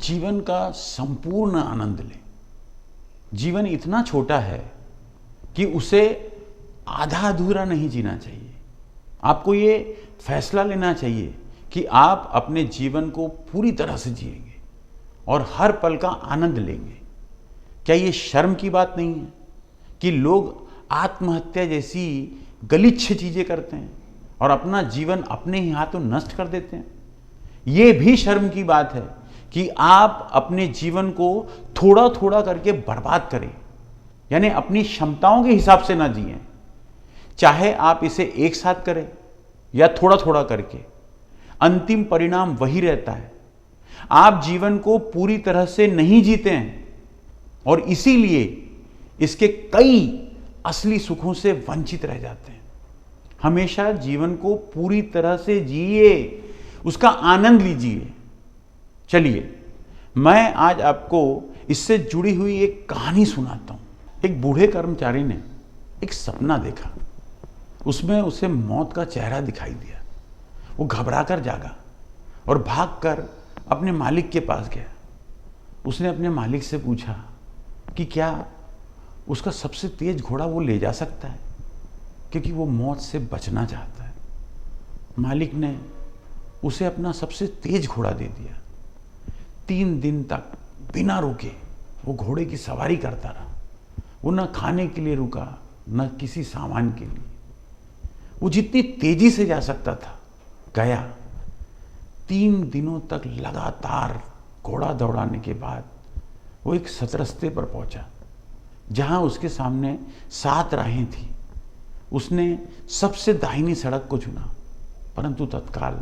जीवन का संपूर्ण आनंद लें। जीवन इतना छोटा है कि उसे आधा अधूरा नहीं जीना चाहिए। आपको ये फैसला लेना चाहिए कि आप अपने जीवन को पूरी तरह से जिएंगे और हर पल का आनंद लेंगे। क्या ये शर्म की बात नहीं है कि लोग आत्महत्या जैसी गलीच्छ चीजें करते हैं और अपना जीवन अपने ही हाथों नष्ट कर देते हैं? ये भी शर्म की बात है कि आप अपने जीवन को थोड़ा थोड़ा करके बर्बाद करें, यानी अपनी क्षमताओं के हिसाब से ना जिएं। चाहे आप इसे एक साथ करें या थोड़ा थोड़ा करके, अंतिम परिणाम वही रहता है। आप जीवन को पूरी तरह से नहीं जीते हैं और इसीलिए इसके कई असली सुखों से वंचित रह जाते हैं। हमेशा जीवन को पूरी तरह से जिए, उसका आनंद लीजिए। चलिए, मैं आज आपको इससे जुड़ी हुई एक कहानी सुनाता हूं। एक बूढ़े कर्मचारी ने एक सपना देखा। उसमें उसे मौत का चेहरा दिखाई दिया। वो घबराकर जागा और भागकर अपने मालिक के पास गया। उसने अपने मालिक से पूछा कि क्या उसका सबसे तेज घोड़ा वो ले जा सकता है, क्योंकि वो मौत से बचना चाहता है। मालिक ने उसे अपना सबसे तेज घोड़ा दे दिया। 3 दिन तक बिना रुके वो घोड़े की सवारी करता रहा। वो न खाने के लिए रुका, न किसी सामान के लिए। वो जितनी तेजी से जा सकता था गया। 3 दिनों तक लगातार घोड़ा दौड़ाने के बाद वो एक सतरस्ते पर पहुंचा, जहां उसके सामने 7 राहें थी। उसने सबसे दाहिनी सड़क को चुना, परंतु तत्काल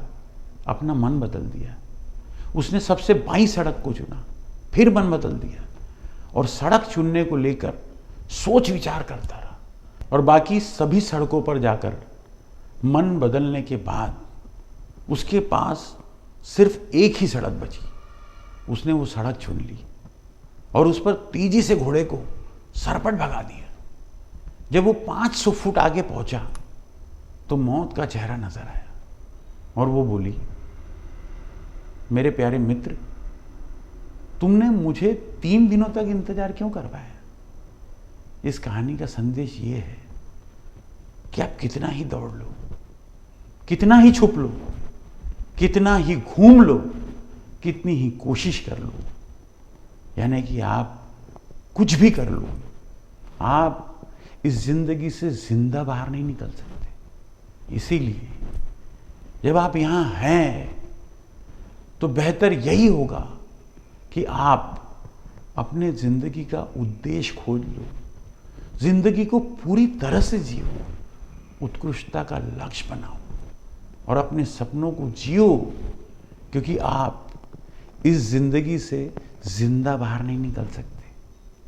अपना मन बदल दिया। उसने सबसे बाईं सड़क को चुना, फिर मन बदल दिया और सड़क चुनने को लेकर सोच विचार करता रहा। और बाकी सभी सड़कों पर जाकर मन बदलने के बाद उसके पास सिर्फ एक ही सड़क बची। उसने वो सड़क चुन ली और उस पर तेजी से घोड़े को सरपट भगा दिया। जब वो 500 फुट आगे पहुंचा तो मौत का चेहरा नजर आया और वो बोली, मेरे प्यारे मित्र, तुमने मुझे 3 दिनों तक इंतजार क्यों करवाया? इस कहानी का संदेश ये है कि आप कितना ही दौड़ लो, कितना ही छुप लो, कितना ही घूम लो, कितनी ही कोशिश कर लो, यानी कि आप कुछ भी कर लो, आप इस जिंदगी से जिंदा बाहर नहीं निकल सकते। इसीलिए जब आप यहां हैं तो बेहतर यही होगा कि आप अपने जिंदगी का उद्देश्य खोज लो, जिंदगी को पूरी तरह से जियो, उत्कृष्टता का लक्ष्य बनाओ और अपने सपनों को जियो, क्योंकि आप इस जिंदगी से जिंदा बाहर नहीं निकल सकते।